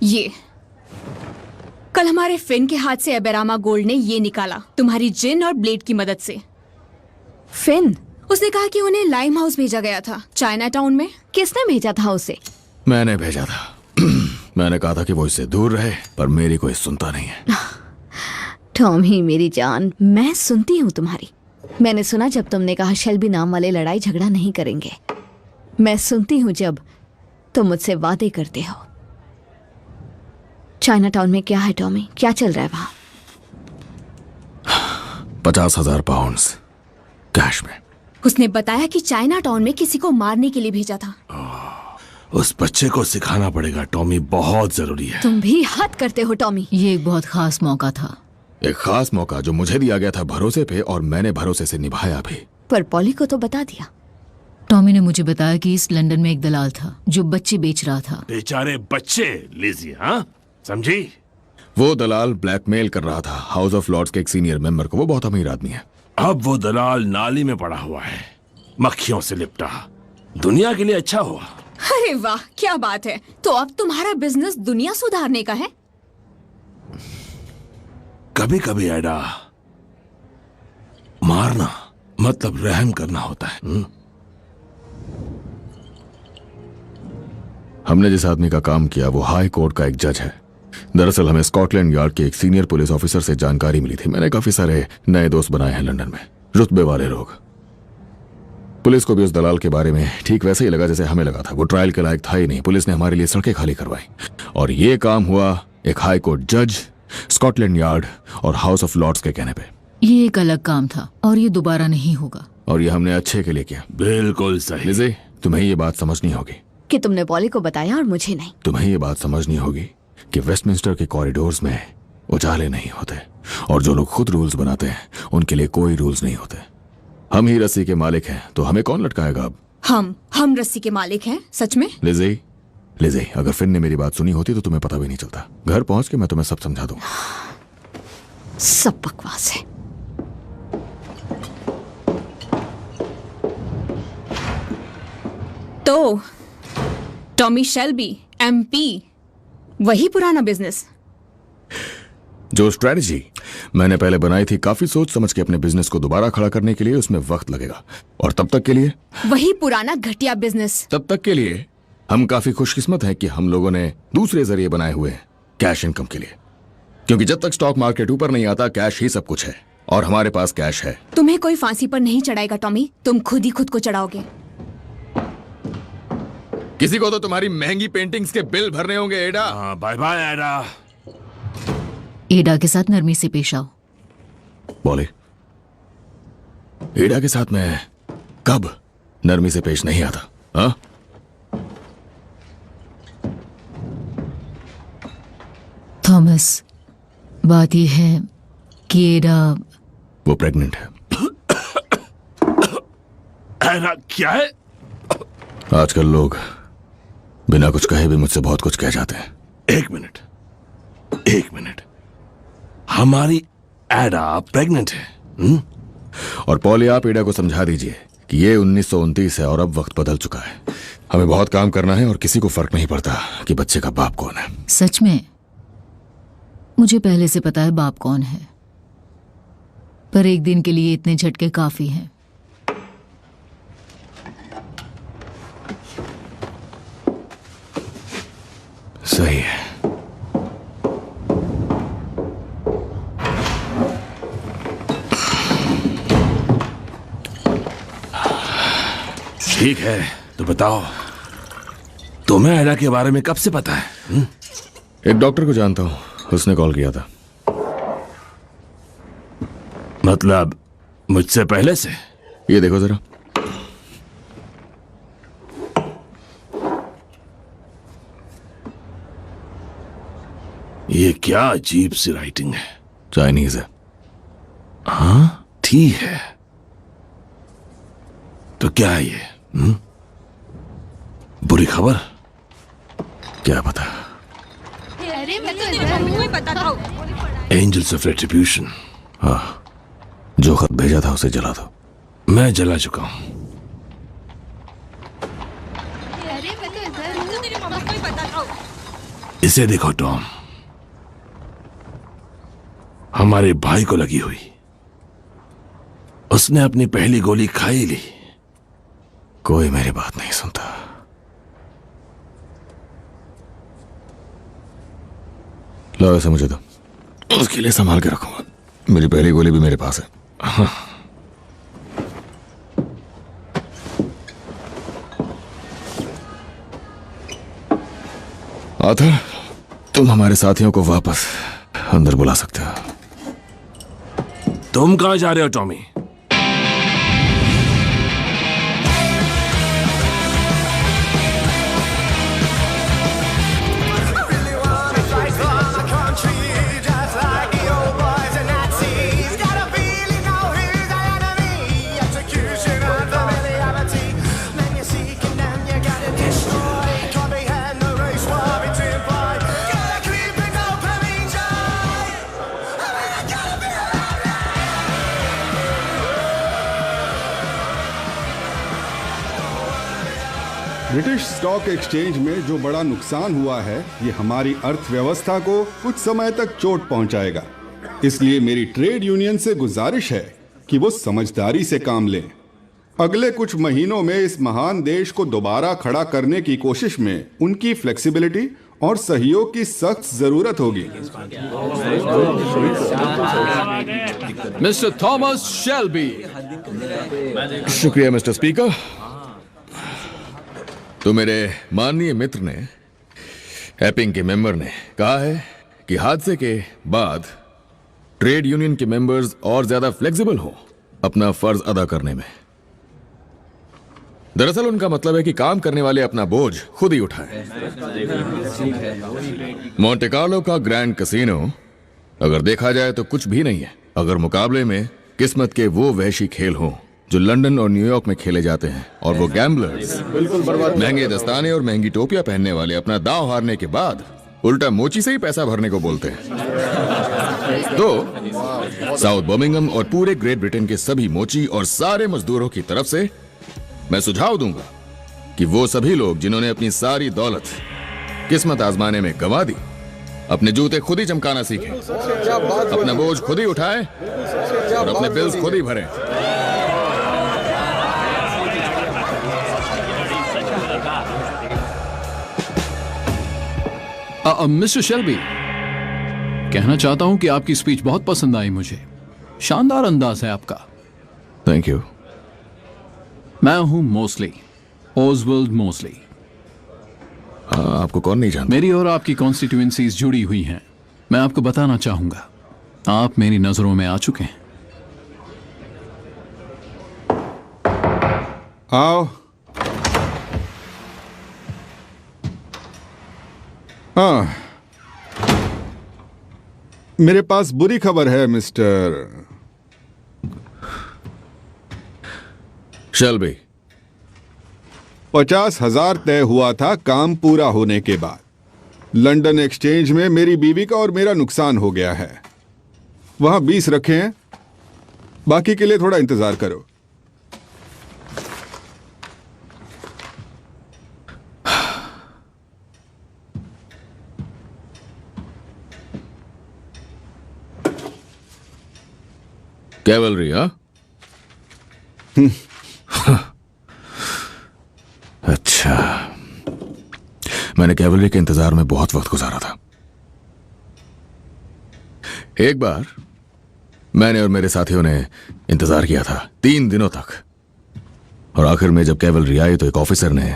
ये। कल हमारे फिन के हाथ से अबेरामा गोल्ड ने ये निकाला तुम्हारी जिन और ब्लेड की मदद से। फिन? उसने कहा कि उन्हें लाइम हाउस भेजा गया था, चाइना टाउन में। किसने भेजा था उसे? मैंने भेजा था। मैंने कहा था कि वो इससे दूर रहे, पर मेरी कोई सुनता नहीं है। टॉमी मेरी जान, मैं सुनती हूँ तुम्हारी। मैंने सुना जब तुमने कहा शेल्बी नाम वाले लड़ाई झगड़ा नहीं करेंगे। मैं सुनती हूँ जब तुम मुझसे वादे करते हो। चाइना टाउन में क्या है टॉमी? क्या चल रहा है वहां? 50,000 पाउंड्स कैश में। उसने बताया कि चाइना टाउन में किसी को मारने के लिए भेजा था। उस बच्चे को सिखाना पड़ेगा टॉमी, बहुत जरूरी है। तुम भी हद करते हो टॉमी। ये एक बहुत खास मौका था। एक खास मौका जो मुझे दिया गया था भरोसे पे, और मैंने भरोसे से निभाया भी। पर पॉली को तो बता दिया। टॉमी ने मुझे बताया कि इस लंदन में एक दलाल था जो बच्चे बेच रहा था। बेचारे बच्चे, लिजी, हाँ समझी? वो दलाल ब्लैकमेल कर रहा था हाउस ऑफ लॉर्ड्स के एक सीनियर मेंबर को। वो बहुत अमीर आदमी है। अब वो दलाल नाली में पड़ा हुआ है, मक्खियों से लिपटा। दुनिया के लिए अच्छा हुआ। अरे वाह, क्या बात है। तो अब तुम्हारा बिजनेस दुनिया सुधारने का है? कभी कभी एडा, मारना मतलब रहम करना होता है। हमने जिस आदमी का काम किया वो हाई कोर्ट का एक जज है। दरअसल हमें स्कॉटलैंड यार्ड के एक सीनियर पुलिस ऑफिसर से जानकारी मिली थी। मैंने काफी सारे नए दोस्त बनाए हैं लंदन में, रुतबे वाले लोग। पुलिस को भी उस दलाल के बारे में ठीक वैसे ही लगा जैसे हमें लगा था। वो ट्रायल के लायक था ही नहीं। पुलिस ने हमारे लिए सड़कें खाली करवाई, और ये काम हुआ एक हाई कोर्ट जज, स्कॉटलैंड यार्ड और हाउस ऑफ लॉर्ड्स के कहने पे। ये एक अलग काम था और ये दोबारा नहीं होगा। और ये हमने अच्छे के लिए किया। बिल्कुल सही। लिज़ी, तुम्हें ये बात समझनी होगी कि तुमने पॉली को बताया और मुझे नहीं। तुम्हें ये बात समझनी होगी कि वेस्टमिंस्टर के कॉरिडोर्स में उजाले नहीं होते, और जो लोग खुद रूल्स बनाते हैं उनके लिए कोई रूल्स नहीं होते। हम ही रस्सी के मालिक हैं, तो हमें कौन लटकाएगा अब? हम रस्सी के मालिक हैं, सच में। लिज़ी, अगर फिन ने मेरी बात सुनी होती तो तुम्हें पता भी नहीं चलता। घर पहुंच के मैं तुम्हें सब समझा दूं। सब बकवास है। तो टॉमी शेल्बी MP, वही पुराना बिजनेस। जो स्ट्रेटजी मैंने पहले बनाई थी काफी सोच समझ के अपने बिजनेस को दोबारा खड़ा करने के लिए, उसमें वक्त लगेगा। और तब तक के लिए वही पुराना घटिया बिजनेस। तब तक के लिए हम काफी खुशकिस्मत हैं कि हम लोगों ने दूसरे जरिए बनाए हुए हैं कैश इनकम के लिए। क्योंकि जब तक स्टॉक मार्केट ऊपर नहीं आता, कैश ही सब कुछ है, और हमारे पास कैश है। तुम्हें कोई फांसी पर नहीं चढ़ाएगा टॉमी, तुम खुद ही खुद को चढ़ाओगे। किसी को तो तुम्हारी महंगी पेंटिंग्स के बिल भरने होंगे एडा। बाय बाय एडा। एडा के साथ नरमी से पेश आओ। बोले, एडा के साथ मैं कब नरमी से पेश नहीं आता? हाँ, थॉमस, बात यह है कि एडा वो प्रेग्नेंट है। एडा क्या है? आजकल लोग बिना कुछ कहे भी मुझसे बहुत कुछ कह जाते हैं। एक मिनट, हमारी एडा प्रेग्नेंट है? और पॉली, आप एडा को समझा दीजिए कि ये 1929 है और अब वक्त बदल चुका है। हमें बहुत काम करना है और किसी को फर्क नहीं पड़ता कि बच्चे का बाप कौन है। सच में मुझे पहले से पता है बाप कौन है, पर एक दिन के लिए इतने झटके काफी हैं। सही है। ठीक है, तो बताओ, तुम्हें एडा के बारे में कब से पता है? एक डॉक्टर को जानता हूं, उसने कॉल किया था। मतलब मुझसे पहले से? ये देखो जरा। ये क्या अजीब सी राइटिंग है। चाइनीज है। हाँ ठीक है, तो क्या है ये? बुरी खबर? क्या पता। अरे मैं तो इधर हूँ, पता था। Angels of retribution. हाँ, जो खत भेजा था उसे जला दो। मैं जला चुका हूं। अरे मैं तो इधर हूँ, तेरी मम्मी को ही पता था। इसे देखो टॉम, हमारे भाई को लगी हुई। उसने अपनी पहली गोली खाई ली। कोई मेरी बात नहीं सुनता। लो इसे मुझे दो, उसके लिए संभाल के रखूंगा। मेरी पहली गोली भी मेरे पास है। हाँ। आर्थर, तुम हमारे साथियों को वापस अंदर बुला सकते हो। तुम कहां जा रहे हो टॉमी? ब्रिटिश स्टॉक एक्सचेंज में जो बड़ा नुकसान हुआ है, ये हमारी अर्थव्यवस्था को कुछ समय तक चोट पहुंचाएगा। इसलिए मेरी ट्रेड यूनियन से गुजारिश है कि वो समझदारी से काम लें। अगले कुछ महीनों में इस महान देश को दोबारा खड़ा करने की कोशिश में उनकी फ्लेक्सिबिलिटी और सहयोग की सख्त जरूरत होगी। Mister Thomas Shelby. शुक्रिया मिस्टर स्पीकर। तो मेरे माननीय मित्र ने, एपिंग के मेंबर ने कहा है कि हादसे के बाद ट्रेड यूनियन के मेंबर्स और ज्यादा फ्लेक्सिबल हो अपना फर्ज अदा करने में। दरअसल उनका मतलब है कि काम करने वाले अपना बोझ खुद ही उठाएं। मोंटे कार्लो का ग्रैंड कैसीनो अगर देखा जाए तो कुछ भी नहीं है, अगर मुकाबले में किस्मत के वो वहशी खेल हों जो लंदन और न्यूयॉर्क में खेले जाते हैं, और वो गैम्बलर्स महंगे दस्ताने और महंगी टोपियां पहनने वाले अपना दांव हारने के बाद उल्टा मोची से ही पैसा भरने को बोलते हैं। तो साउथ बर्मिंघम और पूरे ग्रेट ब्रिटेन के सभी मोची और सारे मजदूरों की तरफ से मैं सुझाव दूंगा कि वो सभी लोग जिन्होंने अपनी सारी दौलत किस्मत आजमाने में गंवा दी, अपने जूते खुद ही चमकाना सीखें, अपना बोझ खुद ही उठाएं और अपने बिल्स खुद ही भरें। मिस्टर शेल्बी, कहना चाहता हूं कि आपकी स्पीच बहुत पसंद आई मुझे। शानदार अंदाज है आपका। Thank you. मैं हूं मोस्ली, ओसवाल्ड मोस्ली। आपको कौन नहीं जानता? मेरी और आपकी कॉन्स्टिट्यूएंसीज जुड़ी हुई हैं। मैं आपको बताना चाहूंगा, आप मेरी नजरों में आ चुके हैं। आओ। हाँ, मेरे पास बुरी खबर है मिस्टर शेल्बी। 50,000 तय हुआ था काम पूरा होने के बाद। लंदन एक्सचेंज में मेरी बीवी का और मेरा नुकसान हो गया है। वहां 20 रखे हैं, बाकी के लिए थोड़ा इंतजार करो। कैवलरी? अच्छा, मैंने कैवलरी के इंतजार में बहुत वक्त गुजारा था। एक बार मैंने और मेरे साथियों ने इंतजार किया था 3 दिनों तक, और आखिर में जब कैवलरी आई तो एक ऑफिसर ने,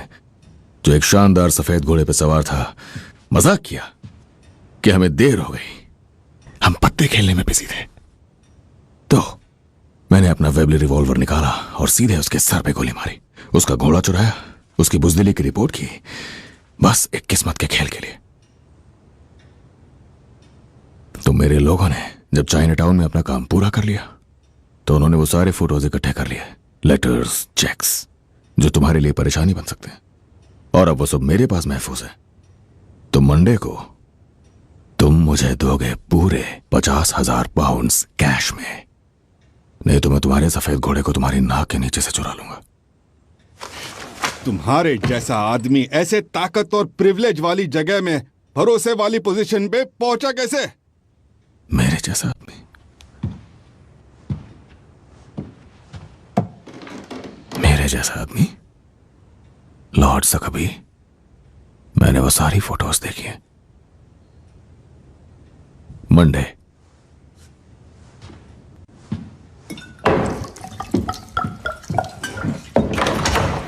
जो एक शानदार सफेद घोड़े पर सवार था, मजाक किया कि हमें देर हो गई, हम पत्ते खेलने में बिजी थे। तो मैंने अपना वेबली रिवॉल्वर निकाला और सीधे उसके सर पे गोली मारी। उसका घोड़ा चुराया, उसकी बुजदिली की रिपोर्ट की, बस एक किस्मत के खेल के लिए। मेरे लोगों ने जब चाइना टाउन में अपना काम पूरा कर लिया तो उन्होंने वो सारे फोटोज इकट्ठे कर लिए, लेटर्स, चेक्स, जो तुम्हारे लिए परेशानी बन सकते हैं, और अब वो सब मेरे पास महफूज है। तो मंडे को तुम मुझे दोगे पूरे 50,000 पाउंड्स कैश में, नहीं तो मैं तुम्हारे सफेद घोड़े को तुम्हारी नाक के नीचे से चुरा लूंगा। तुम्हारे जैसा आदमी ऐसे ताकत और प्रिविलेज वाली जगह में भरोसे वाली पोजीशन पे पहुंचा कैसे? मेरे जैसा आदमी? मेरे जैसा आदमी? लॉर्ड सकबी, मैंने वो सारी फोटोज देखी हैं। Monday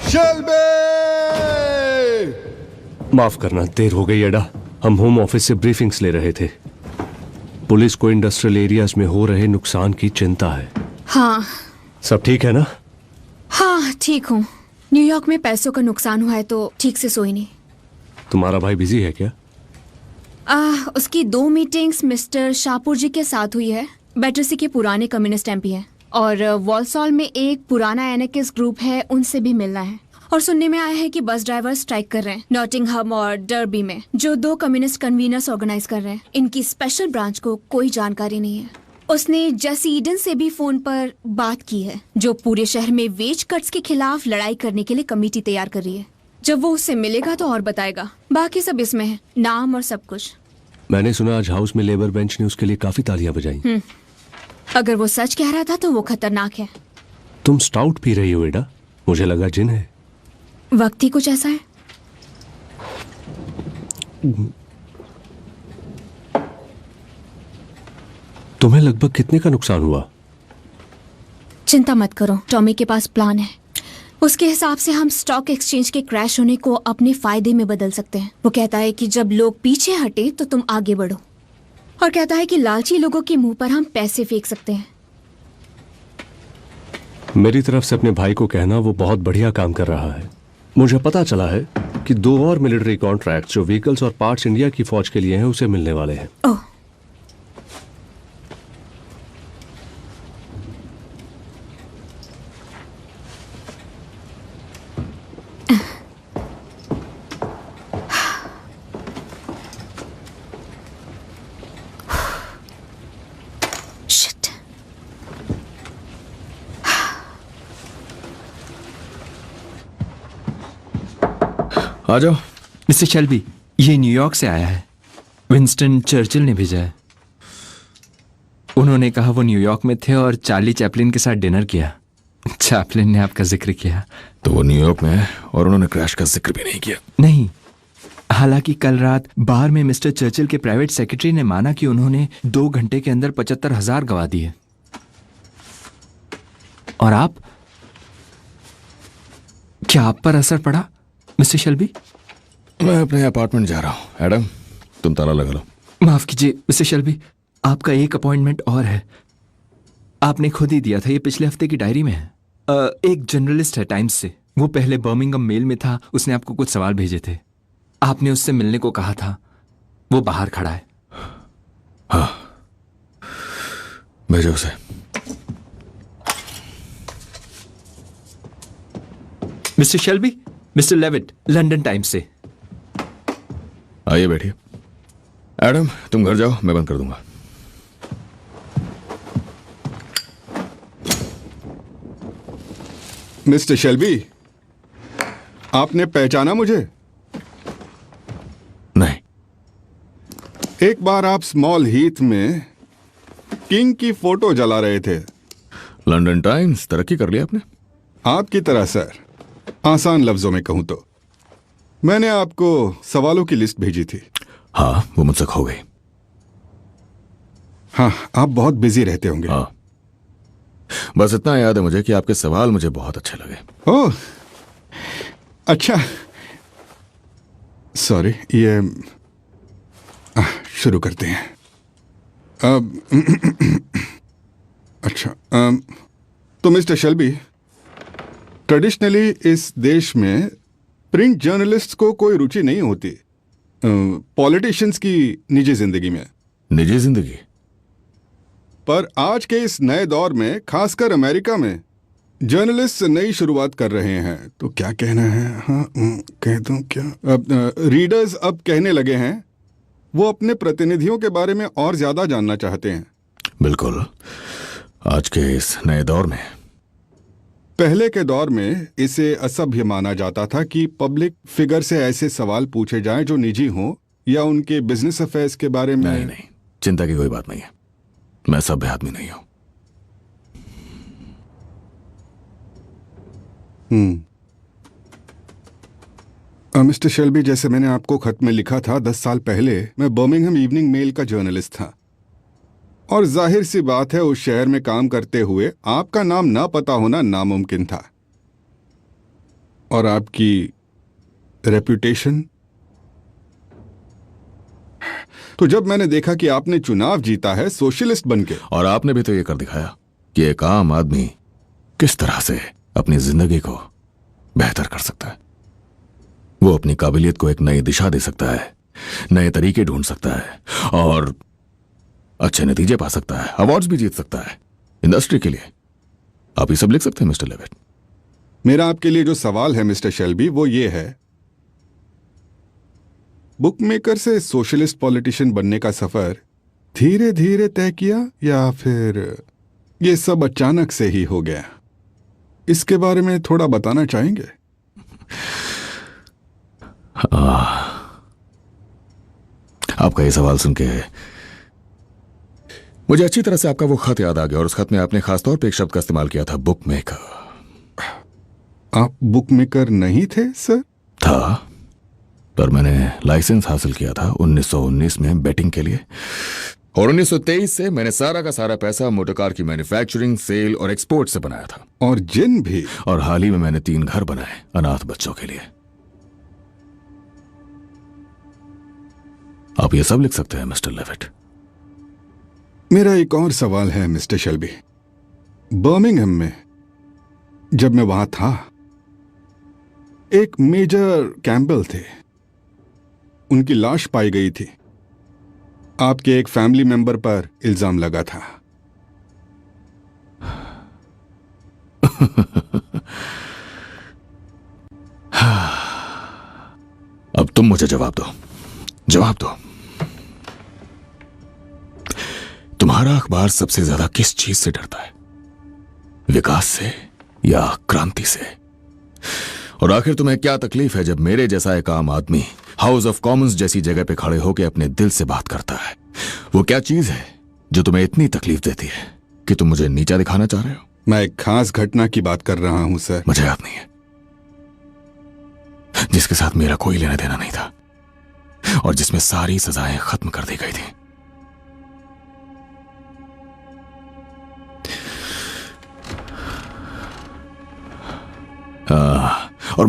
Shelby! माफ करना, देर हो गई एडा। हम होम ऑफिस से ब्रीफिंग्स ले रहे थे। पुलिस को इंडस्ट्रियल एरियाज में हो रहे नुकसान की चिंता है। हाँ। सब ठीक है ना? हाँ ठीक हूँ। न्यूयॉर्क में पैसों का नुकसान हुआ है तो ठीक से सोई नहीं। तुम्हारा भाई बिजी है क्या? उसकी 2 मीटिंग्स मिस्टर शाहपुर जी के साथ हुई है। बैटरसी के पुराने कम्युनिस्ट एमपी हैं, और वॉलसॉल में एक पुराना एनार्किस्ट ग्रुप है, उनसे भी मिलना है। और सुनने में आया है कि बस ड्राइवर स्ट्राइक कर रहे हैं नॉटिंघम और डर्बी में, जो 2 कम्युनिस्ट कन्वीनर्स ऑर्गेनाइज कर रहे हैं। इनकी स्पेशल ब्रांच को कोई जानकारी नहीं है। उसने जेसी ईडन से भी फोन पर बात की है, जो पूरे शहर में वेज कट्स के खिलाफ लड़ाई करने के लिए कमेटी तैयार कर रही है। जब वो उससे मिलेगा तो और बताएगा। बाकी सब इसमें है, नाम और सब कुछ। मैंने सुना आज हाउस में लेबर बेंच ने उसके लिए काफी तालियां बजाई। अगर वो सच कह रहा था तो वो खतरनाक है। तुम स्टाउट पी रही हो एडा? मुझे लगा जिन है। वक्त ही कुछ ऐसा है। तुम्हें लगभग कितने का नुकसान हुआ? चिंता मत करो, टॉमी के पास प्लान है। उसके हिसाब से हम स्टॉक एक्सचेंज के क्रैश होने को अपने फायदे में बदल सकते हैं। वो कहता है कि जब लोग पीछे हटे तो तुम आगे बढ़ो, और कहता है कि लालची लोगों के मुंह पर हम पैसे फेंक सकते हैं। मेरी तरफ से अपने भाई को कहना वो बहुत बढ़िया काम कर रहा है। मुझे पता चला है कि 2 और मिलिट्री कॉन्ट्रैक्ट जो व्हीकल्स और पार्ट्स इंडिया की फौज के लिए हैं उसे मिलने वाले हैं। ओह, आ जाओ। मिस्टर शेल्बी, ये न्यूयॉर्क से आया है। विंस्टन चर्चिल ने भेजा है। उन्होंने कहा वो न्यूयॉर्क में थे और चार्ली चैपलिन के साथ डिनर किया। चैपलिन ने आपका जिक्र किया। तो वो न्यूयॉर्क में है और उन्होंने क्रैश का जिक्र भी नहीं किया? नहीं, हालांकि कल रात बार में मिस्टर चर्चिल के प्राइवेट सेक्रेटरी ने माना कि उन्होंने 2 घंटे के अंदर 75,000 गंवा दिए। और आप, क्या आप पर असर पड़ा मिस्टर शेल्बी? मैं अपने अपार्टमेंट जा रहा हूं। एडम, तुम ताला लगा लो। माफ कीजिए मिस्टर शेल्बी, आपका एक अपॉइंटमेंट और है। आपने खुद ही दिया था, ये पिछले हफ्ते की डायरी में है। एक जर्नलिस्ट है टाइम्स से, वो पहले बर्मिंघम मेल में था। उसने आपको कुछ सवाल भेजे थे, आपने उससे मिलने को कहा था। वो बाहर खड़ा है। हाँ, भेजो उसे। Mister Shelby, mister Levitt, London Times से। आइए बैठिए। एडम, तुम घर जाओ, मैं बंद कर दूंगा। मिस्टर शेल्बी, आपने पहचाना मुझे? नहीं। एक बार आप स्मॉल हीथ में किंग की फोटो जला रहे थे। लंदन टाइम्स तरक्की कर लिया आपने? आपकी तरह सर, आसान लफ्जों में कहूं तो। मैंने आपको सवालों की लिस्ट भेजी थी। हाँ, वो मुझसे खो गई। हाँ, आप बहुत बिजी रहते होंगे। हाँ, बस इतना याद है मुझे कि आपके सवाल मुझे बहुत अच्छे लगे। ओह, अच्छा। सॉरी, ये शुरू करते हैं। अच्छा, तो मिस्टर शेल्बी, ट्रेडिशनली इस देश में प्रिंट जर्नलिस्ट को कोई रुचि नहीं होती पॉलिटिशियंस की निजी जिंदगी में। निजी जिंदगी? पर आज के इस नए दौर में, खासकर अमेरिका में, जर्नलिस्ट नई शुरुआत कर रहे हैं। तो क्या कहना है? हाँ, कह दूं क्या? अब रीडर्स अब कहने लगे हैं वो अपने प्रतिनिधियों के बारे में और ज्यादा जानना चाहते हैं। बिल्कुल, आज के इस नए दौर में। पहले के दौर में इसे असभ्य माना जाता था कि पब्लिक फिगर से ऐसे सवाल पूछे जाएं जो निजी हों या उनके बिजनेस अफेयर्स के बारे में। नहीं, चिंता की कोई बात नहीं है। मैं सभ्य आदमी नहीं हूं। मिस्टर शेल्बी, जैसे मैंने आपको खत में लिखा था, 10 साल पहले मैं बर्मिंघम इवनिंग मेल का जर्नलिस्ट था, और जाहिर सी बात है उस शहर में काम करते हुए आपका नाम ना पता होना नामुमकिन था। और आपकी रेप्यूटेशन। तो जब मैंने देखा कि आपने चुनाव जीता है सोशलिस्ट बनके, और आपने भी तो ये कर दिखाया कि एक आम आदमी किस तरह से अपनी जिंदगी को बेहतर कर सकता है। वो अपनी काबिलियत को एक नई दिशा दे सकता है, नए तरीके ढूंढ सकता है और अच्छे नतीजे पा सकता है, अवार्ड्स भी जीत सकता है इंडस्ट्री के लिए। आप ये सब लिख सकते हैं मिस्टर लेविट। मेरा आपके लिए जो सवाल है मिस्टर शेल्बी वो ये है, बुकमेकर से सोशलिस्ट पॉलिटिशियन बनने का सफर धीरे धीरे तय किया या फिर ये सब अचानक से ही हो गया? इसके बारे में थोड़ा बताना चाहेंगे? आपका ये सवाल सुन के मुझे अच्छी तरह से आपका वो खत याद आ गया, और उस खत में आपने खासतौर पे एक शब्द का इस्तेमाल किया था, बुकमेकर। आप बुकमेकर नहीं थे सर? था, पर मैंने लाइसेंस हासिल किया था 1919 में बेटिंग के लिए, और 1923 से मैंने सारा का सारा पैसा मोटरकार की मैन्युफैक्चरिंग, सेल और एक्सपोर्ट से बनाया था। और जिन भी। और हाल ही में मैंने 3 घर बनाए अनाथ बच्चों के लिए। आप ये सब लिख सकते हैं मिस्टर लेविट। मेरा एक और सवाल है मिस्टर शेल्बी। बर्मिंघम में जब मैं वहां था, एक मेजर कैम्पबेल थे, उनकी लाश पाई गई थी। आपके एक फैमिली मेंबर पर इल्जाम लगा था। अब तुम मुझे जवाब दो, जवाब दो। तुम्हारा अखबार सबसे ज्यादा किस चीज से डरता है? विकास से या क्रांति से? और आखिर तुम्हें क्या तकलीफ है जब मेरे जैसा एक आम आदमी हाउस ऑफ कॉमन्स जैसी जगह पे खड़े होकर अपने दिल से बात करता है? वो क्या चीज है जो तुम्हें इतनी तकलीफ देती है कि तुम मुझे नीचा दिखाना चाह रहे हो? मैं एक खास घटना की बात कर रहा हूं सर। मुझे याद नहीं है, जिसके साथ मेरा कोई लेना देना नहीं था और जिसमें सारी सजाएं खत्म कर दी गई थी। और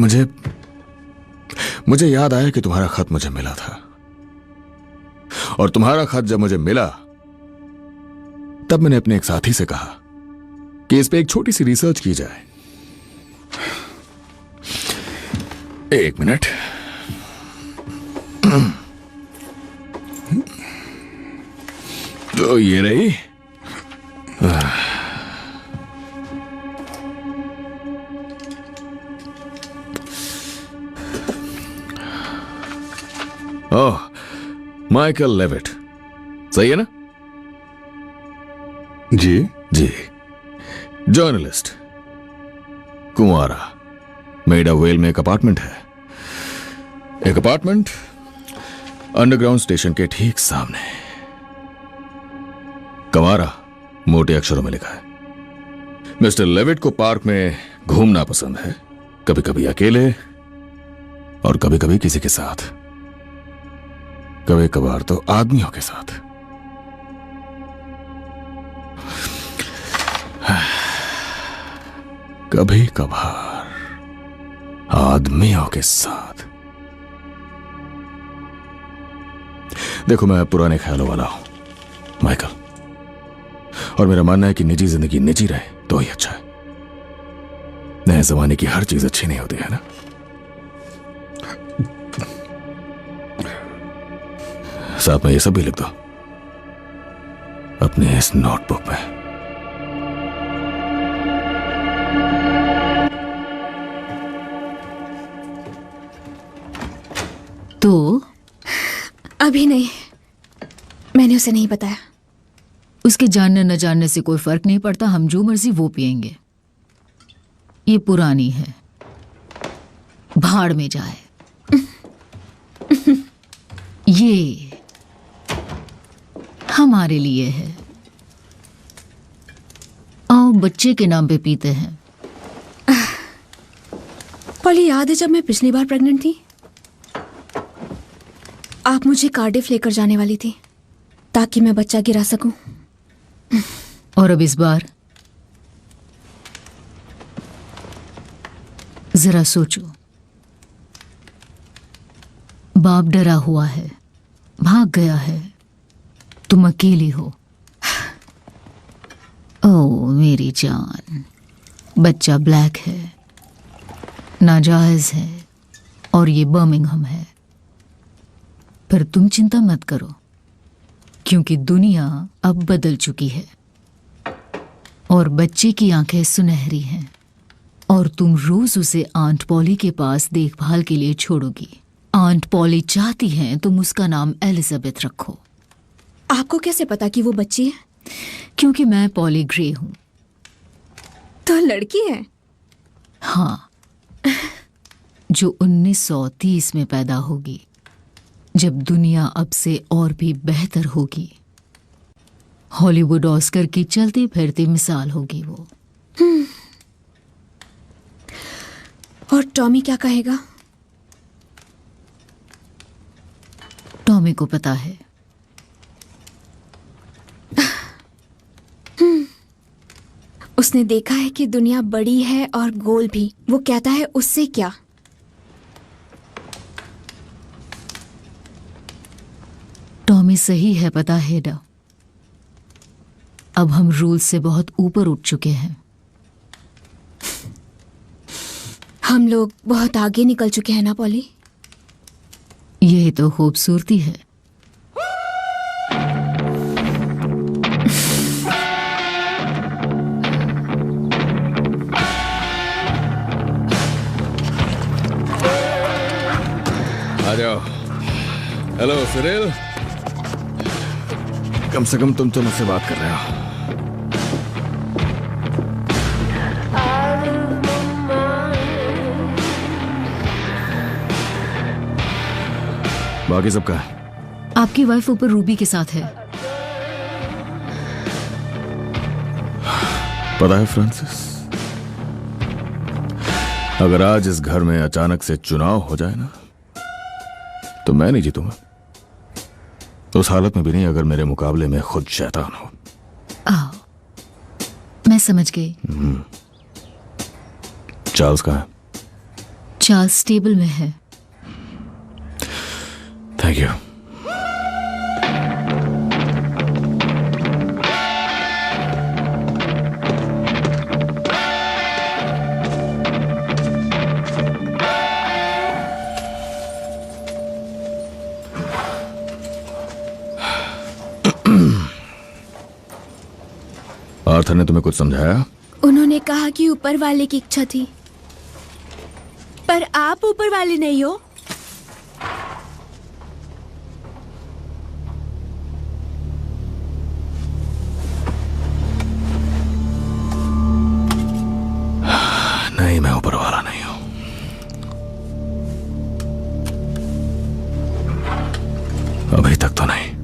मुझे याद आया कि तुम्हारा खत मुझे मिला था, और तुम्हारा खत जब मुझे मिला तब मैंने अपने एक साथी से कहा कि इस पे एक छोटी सी रिसर्च की जाए। एक मिनट। तो ये रही। ओह, माइकल लेविट, सही है ना? जी जी। जर्नलिस्ट, कुंवारा, मेडा वेल में एक अपार्टमेंट है। एक अपार्टमेंट अंडरग्राउंड स्टेशन के ठीक सामने। कंवारा मोटे अक्षरों में लिखा है। मिस्टर लेविट को पार्क में घूमना पसंद है, कभी कभी अकेले और कभी कभी किसी के साथ, कभी कभार तो आदमियों के साथ। कभी कभार आदमियों के साथ। देखो, मैं पुराने ख्यालों वाला हूं माइकल, और मेरा मानना है कि निजी जिंदगी निजी रहे तो ही अच्छा है। नए जमाने की हर चीज अच्छी नहीं होती है ना। साथ में ये सब भी लिख दो। अपने इस नोटबुक में। तो अभी नहीं, मैंने उसे नहीं बताया। उसके जानने न जानने से कोई फर्क नहीं पड़ता, हम जो मर्जी वो पिएंगे। ये पुरानी है, भाड़ में जाए। ये हमारे लिए है। आओ बच्चे के नाम पे पीते हैं। पॉली, याद है जब मैं पिछली बार प्रेग्नेंट थी, आप मुझे कार्डिफ लेकर जाने वाली थी ताकि मैं बच्चा गिरा सकूं। और अब इस बार जरा सोचो, बाप डरा हुआ है, भाग गया है, तुम अकेली हो। ओ मेरी जान, बच्चा ब्लैक है, नाजायज है, और ये बर्मिंघम है। पर तुम चिंता मत करो, क्योंकि दुनिया अब बदल चुकी है और बच्चे की आंखें सुनहरी हैं, और तुम रोज उसे आंट पॉली के पास देखभाल के लिए छोड़ोगी। आंट पॉली चाहती हैं तुम उसका नाम एलिजाबेथ रखो। आपको कैसे पता कि वो बच्ची है? क्योंकि मैं पॉली ग्रे हूं। तो लड़की है? हाँ, जो 1930 में पैदा होगी, जब दुनिया अब से और भी बेहतर होगी। हॉलीवुड ऑस्कर की चलती फिरती मिसाल होगी वो। और टॉमी क्या कहेगा? टॉमी को पता है। उसने देखा है कि दुनिया बड़ी है और गोल भी। वो कहता है उससे क्या? टॉमी सही है, पता है डा। अब हम रूल से बहुत ऊपर उठ चुके हैं। हम लोग बहुत आगे निकल चुके हैं ना पॉली? यही तो खूबसूरती है। आ जाओ। हेलो सिरिल, कम से कम तुम तो मुझसे बात कर रहे हो। बाकी सबका आपकी वाइफ ऊपर रूबी के साथ है। पता है फ्रांसिस, अगर आज इस घर में अचानक से चुनाव हो जाए ना, तो मैं नहीं जीतूंगा। उस हालत में भी नहीं अगर मेरे मुकाबले में खुद शैतान हो। आओ, मैं समझ गई। चार्ल्स कहाँ है? चार्ल्स टेबल में है। Thank you. आर्थर ने तुम्हें कुछ समझाया? उन्होंने कहा कि ऊपर वाले की इच्छा थी, पर आप ऊपर वाले नहीं हो। नहीं, मैं ऊपर वाला नहीं हूं। अभी तक तो नहीं।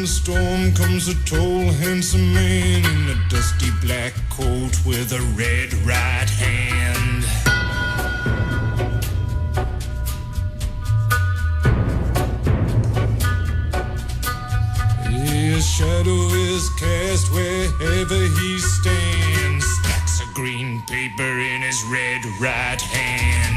storm comes a tall, handsome man in a dusty black coat with a red right hand. His shadow is cast wherever he stands. Stacks of green paper in his red right hand.